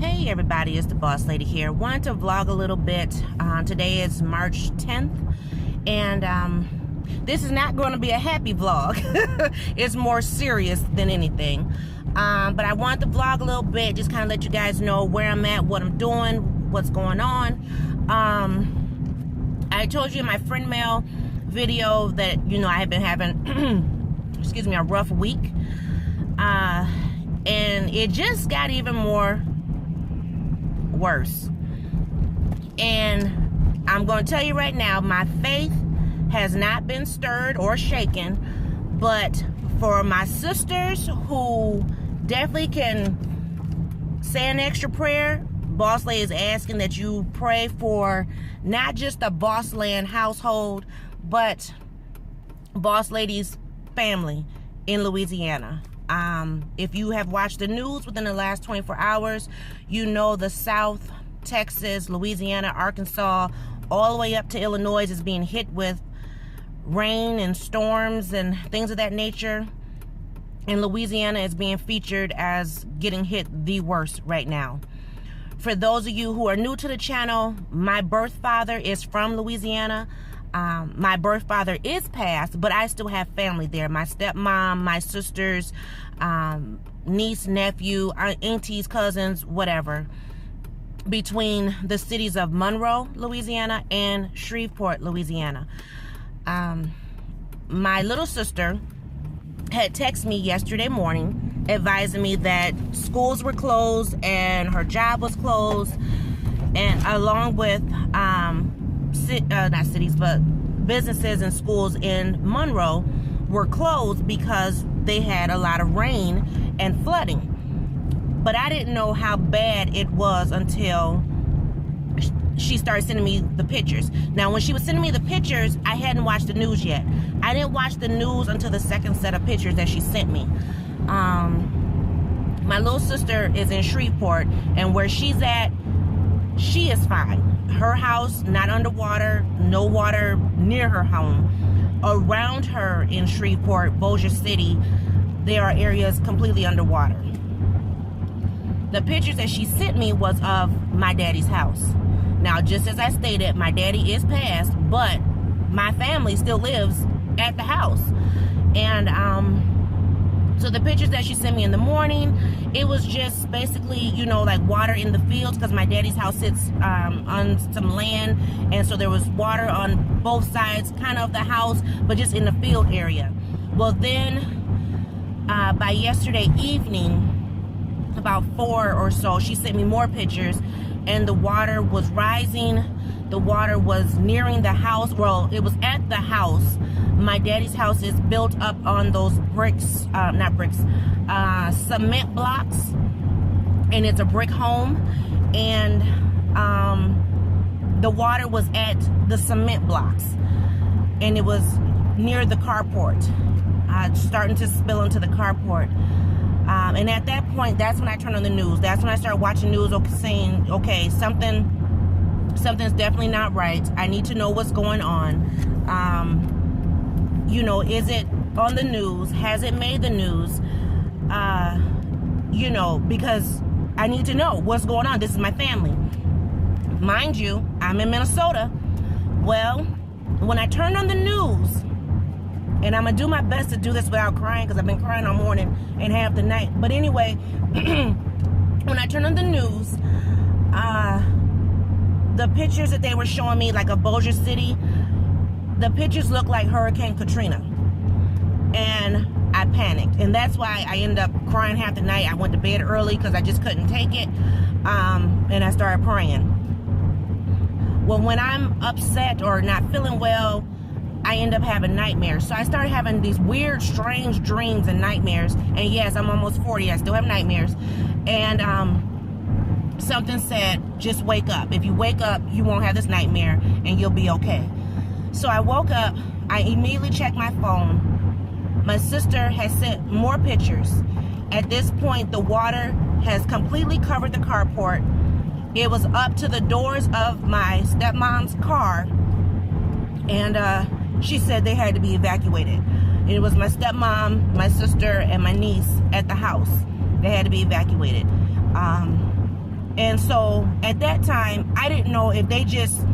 Hey everybody, it's the Boss Lady here. Wanted to vlog a little bit. Today is March 10th, and this is not going to be a happy vlog. It's more serious than anything. But I wanted to vlog a little bit, just kind of let you guys know where I'm at, what I'm doing, what's going on. I told you in my friend mail video that, I have been having, excuse me, a rough week. And it just got even more worse. And I'm going to tell you right now, my faith has not been stirred or shaken, but for my sisters who definitely can say an extra prayer, Boss Lady is asking that you pray for not just the Boss Land household, but Boss Lady's family in Louisiana. If you have watched the news within the last 24 hours, you know the South, Texas, Louisiana, Arkansas, all the way up to Illinois is being hit with rain and storms and things of that nature. And Louisiana is being featured as getting hit the worst right now. For those of you who are new to the channel, my birth father is from Louisiana. My birth father is passed, but I still have family there. My stepmom, my sisters, niece, nephew, aunties, cousins, whatever. Between the cities of Monroe, Louisiana, and Shreveport, Louisiana. My little sister had texted me yesterday morning advising me that schools were closed and her job was closed, and along with not cities, but businesses and schools in Monroe were closed because they had a lot of rain and flooding. But I didn't know how bad it was until she started sending me the pictures. Now, when she was sending me the pictures, I hadn't watched the news yet. I didn't watch the news until the second set of pictures that she sent me. My little sister is in Shreveport, and where she's at, she is fine. Her house, not underwater, no water near her home. Around her in Shreveport, Bossier City, there are areas completely underwater. The pictures that she sent me was of my daddy's house. Now, just as I stated, my daddy is passed, but my family still lives at the house. And so the pictures that she sent me in the morning, it was just basically, like water in the fields, because my daddy's house sits on some land, and so there was water on both sides, kind of the house, but just in the field area. Well, then by yesterday evening, about 4 or so, she sent me more pictures, and the water was rising. The water was nearing the house. Well, it was at the house. My daddy's house is built up on those bricks, not bricks, cement blocks, and it's a brick home, and the water was at the cement blocks, and it was near the carport, starting to spill into the carport. And at that point, that's when I turned on the news. That's when I started watching news, saying, okay, something's definitely not right. I need to know what's going on. Is it on the news? Has it made the news? Because I need to know what's going on. This is my family. Mind you, I'm in Minnesota. Well, when I turned on the news, and I'm going to do my best to do this without crying, because I've been crying all morning and half the night. But anyway, when I turned on the news, the pictures that they were showing me, like of Bossier City, the pictures looked like Hurricane Katrina. And I panicked. And that's why I ended up crying half the night. I went to bed early because I just couldn't take it. And I started praying. Well, when I'm upset or not feeling well, I end up having nightmares. So I started having these weird, strange dreams and nightmares. And yes, I'm almost 40. I still have nightmares. And something said, just wake up. If you wake up, you won't have this nightmare and you'll be okay. So I woke up. I immediately checked my phone. My sister has sent more pictures. At this point, the water has completely covered the carport. It was up to the doors of my stepmom's car. And she said they had to be evacuated. And it was my stepmom, my sister, and my niece at the house. They had to be evacuated. And so at that time, I didn't know if they just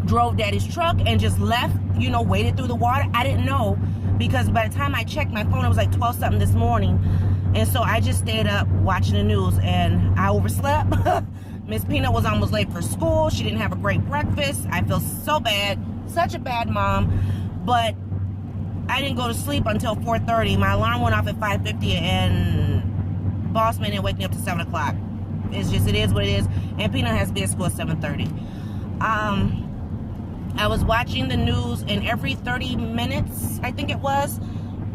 drove daddy's truck and just left, you know, waded through the water. I didn't know, because by the time I checked my phone, it was like 12 something this morning. And so I just stayed up watching the news, and I overslept. Miss Peanut was almost late for school. She didn't have a great breakfast. I feel so bad, such a bad mom. But I didn't go to sleep until 4:30. My alarm went off at 5:50, and boss man didn't wake me up to 7 o'clock. It's just, it is what it is. And Peanut has to be at school at 7:30. I was watching the news, and every 30 minutes, I think it was,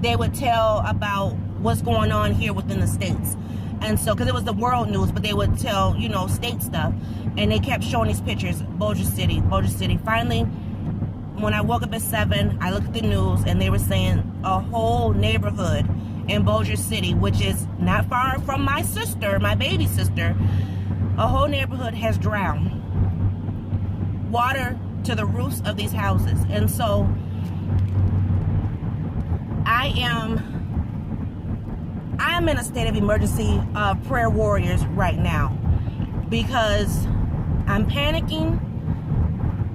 they would tell about what's going on here within the states. And so, because it was the world news, but they would tell, you know, state stuff. And they kept showing these pictures, Bossier City, Bossier City. Finally, when I woke up at 7, I looked at the news, and they were saying a whole neighborhood in Bossier City, which is not far from my sister, my baby sister, a whole neighborhood has drowned. Water to the roofs of these houses. And so I'm in a state of emergency prayer warriors right now, because I'm panicking.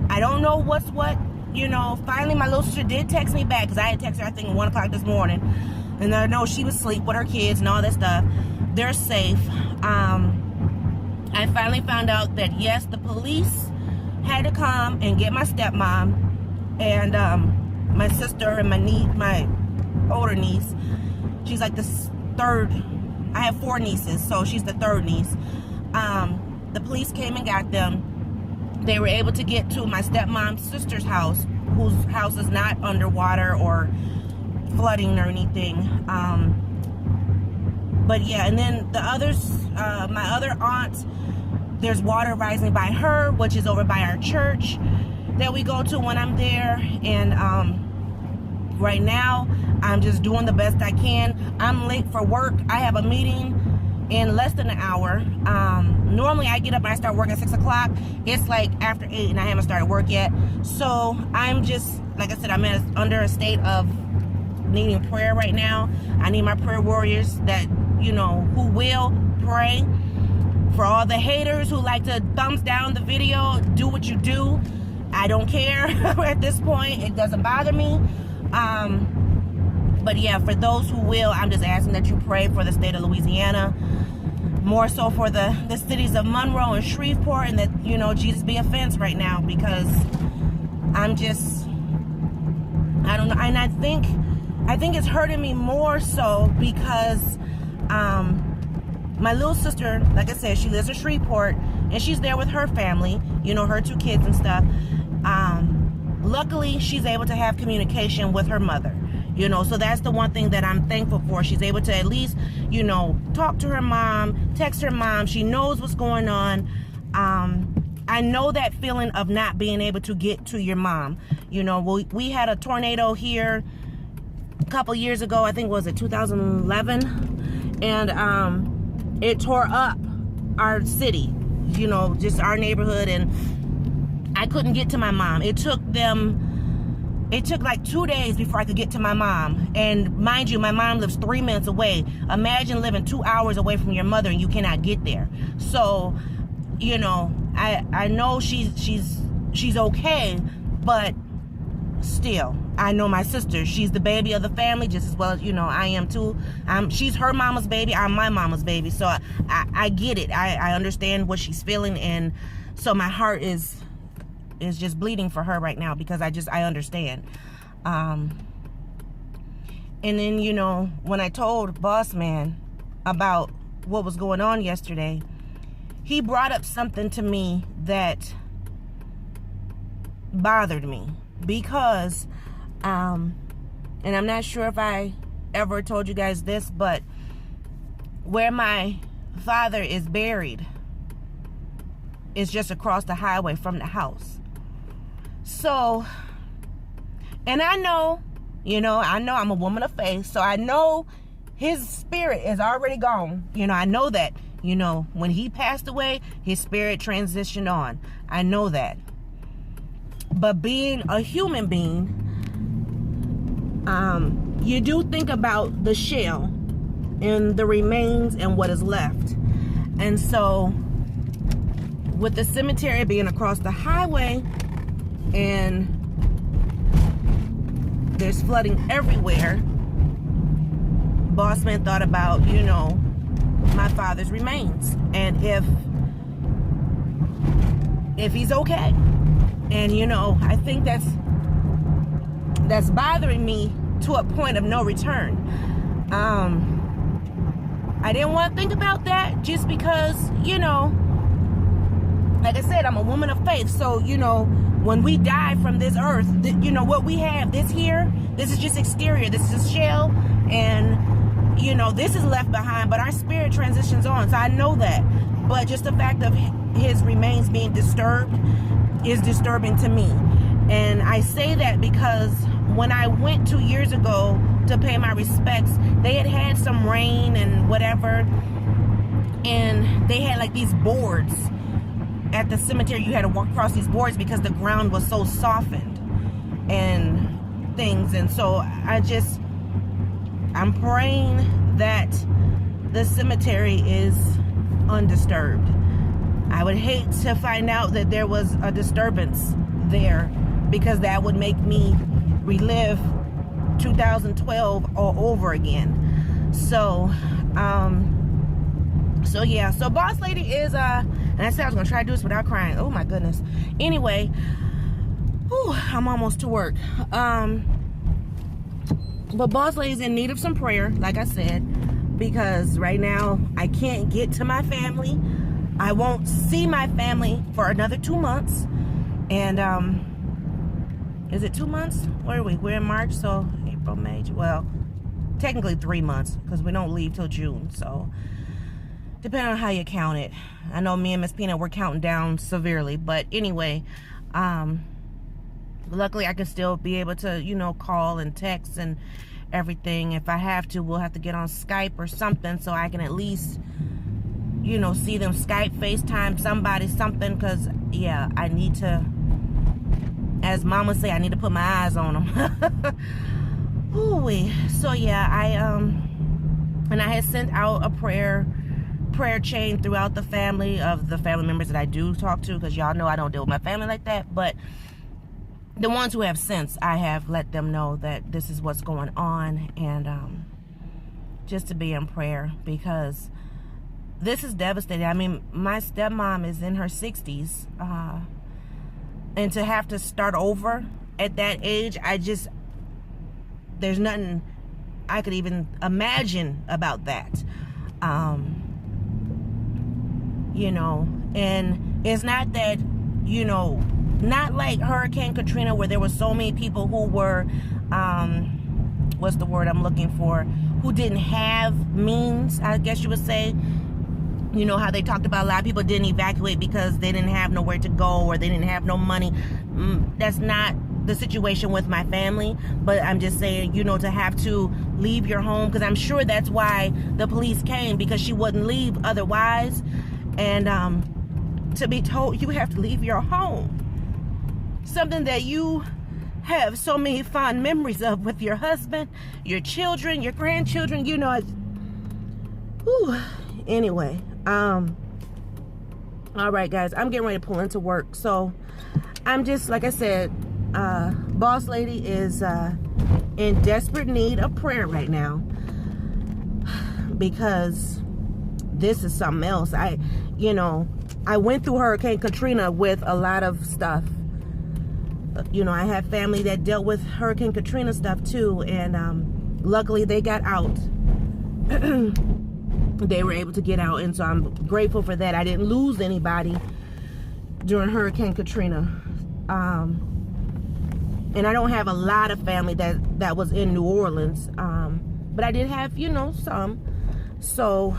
I don't know what's what. You know, finally my little sister did text me back, because I had texted her, I think, at 1 o'clock this morning. And I know she was asleep with her kids and all that stuff. They're safe. I finally found out that, yes, the police had to come and get my stepmom and my sister and my older niece. She's like the third. I have 4 nieces, so she's the third niece. The police came and got them. They were able to get to my stepmom's sister's house, whose house is not underwater or flooding or anything. But yeah, and then the others, my other aunt, there's water rising by her, which is over by our church that we go to when I'm there. And right now, I'm just doing the best I can. I'm late for work. I have a meeting in less than an hour. Normally I get up and I start work at 6 o'clock. It's like after 8 and I haven't started work yet. So I'm just, like I said, I'm under a state of needing prayer right now. I need my prayer warriors that, you know, who will pray. For all the haters who like to thumbs down the video, do what you do. I don't care at this point. It doesn't bother me. But yeah, for those who will, I'm just asking that you pray for the state of Louisiana. More so for the cities of Monroe and Shreveport, and that, you know, Jesus be a fence right now, because I'm just, I don't know. And I think it's hurting me more so because my little sister, like I said, she lives in Shreveport, and she's there with her family, you know, her 2 kids and stuff. Luckily, she's able to have communication with her mother, you know, so that's the one thing that I'm thankful for. She's able to at least, you know, talk to her mom, text her mom. She knows what's going on. I know that feeling of not being able to get to your mom. You know, we had a tornado here a couple years ago. I think, was it 2011? And it tore up our city, you know, just our neighborhood, and I couldn't get to my mom. It took like 2 days before I could get to my mom. And mind you, my mom lives 3 minutes away. Imagine living 2 hours away from your mother and you cannot get there. So, you know, I know she's okay, but still, I know my sister, she's the baby of the family just as well as, you know, I am too. She's her mama's baby, I'm my mama's baby. So I get it. I understand what she's feeling, and so my heart is just bleeding for her right now, because I understand. And then, you know, when I told Boss Man about what was going on yesterday, he brought up something to me that bothered me, because and I'm not sure if I ever told you guys this, but where my father is buried is just across the highway from the house. So, and I know, you know, I'm a woman of faith, so I know his spirit is already gone. You know, I know that, you know, when he passed away, his spirit transitioned on. I know that. But being a human being, you do think about the shell and the remains and what is left. And so with the cemetery being across the highway and there's flooding everywhere, Bossman thought about, you know, my father's remains and if he's okay. And you know, I think that's bothering me to a point of no return. I didn't want to think about that just because, you know, like I said, I'm a woman of faith. So, you know, when we die from this earth, you know, what we have, this is just exterior. This is a shell. And, you know, this is left behind. But our spirit transitions on. So I know that. But just the fact of his remains being disturbed is disturbing to me. And I say that because when I went 2 years ago to pay my respects, they had some rain and whatever, and they had like these boards at the cemetery. You had to walk across these boards because the ground was so softened and things. And so I'm praying that the cemetery is undisturbed. I would hate to find out that there was a disturbance there, because that would make me relive 2012 all over again. So yeah, so Boss Lady is and I said I was gonna try to do this without crying. Oh my goodness. Anyway, whew, I'm almost to work. But Boss Lady is in need of some prayer, like I said, because right now I can't get to my family. I won't see my family for another 2 months. And is it 2 months? Where are we? We're in March, so April, May. Well, technically 3 months, because we don't leave till June. So depending on how you count it. I know me and Miss Peanut, we're counting down severely. But anyway, luckily I can still be able to, you know, call and text and everything. If I have to, we'll have to get on Skype or something so I can at least, you know, see them. Skype, FaceTime, somebody, something. Because, yeah, I need to, as Mama say, I need to put my eyes on them. Ooh-wee. So, yeah, and I had sent out a prayer chain throughout the family of the family members that I do talk to, because y'all know I don't deal with my family like that. But the ones who have sense, I have let them know that this is what's going on, and just to be in prayer, because this is devastating. I mean, my stepmom is in her 60s, and to have to start over at that age, there's nothing I could even imagine about that. You know, and it's not that, you know, not like Hurricane Katrina, where there were so many people who were, what's the word I'm looking for, who didn't have means, I guess you would say. You know how they talked about a lot of people didn't evacuate because they didn't have nowhere to go, or they didn't have no money. That's not the situation with my family. But I'm just saying, you know, to have to leave your home, because I'm sure that's why the police came, because she wouldn't leave otherwise. And to be told you have to leave your home, something that you have so many fond memories of with your husband, your children, your grandchildren, you know. Anyway, all right, guys, I'm getting ready to pull into work. So I'm just, like I said, Boss Lady is in desperate need of prayer right now, because this is something else. You know, I went through Hurricane Katrina with a lot of stuff. You know, I have family that dealt with Hurricane Katrina stuff too, and luckily they got out. They were able to get out, and so I'm grateful for that. I didn't lose anybody during Hurricane Katrina. And I don't have a lot of family that was in New Orleans, but I did have, you know, some. So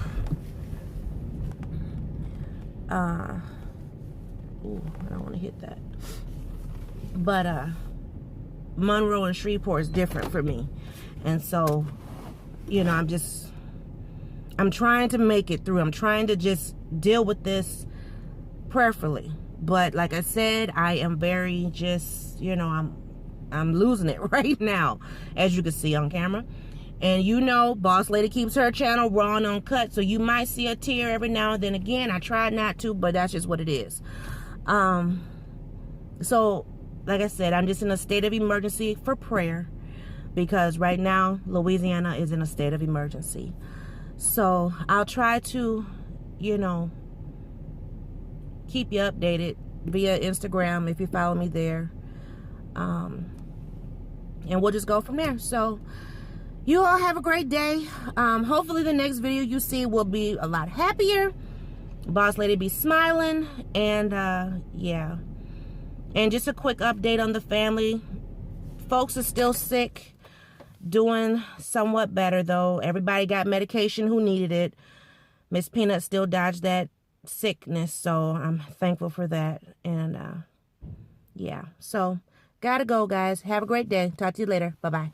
ooh, I don't want to hit that. But Monroe and Shreveport is different for me. And so, you know, I'm trying to make it through. I'm trying to just deal with this prayerfully. But like I said, I am very just, you know, I'm losing it right now, as you can see on camera. And you know, Boss Lady keeps her channel raw and uncut, so you might see a tear every now and then. Again, I tried not to, but that's just what it is. So, like I said, I'm just in a state of emergency for prayer, because right now, Louisiana is in a state of emergency. So, I'll try to, you know, keep you updated via Instagram if you follow me there. And we'll just go from there. So, you all have a great day. Hopefully the next video you see will be a lot happier. Boss Lady be smiling. And yeah. And just a quick update on the family. Folks are still sick. Doing somewhat better though. Everybody got medication who needed it. Miss Peanut still dodged that sickness. So I'm thankful for that. And yeah. So gotta go, guys. Have a great day. Talk to you later. Bye-bye.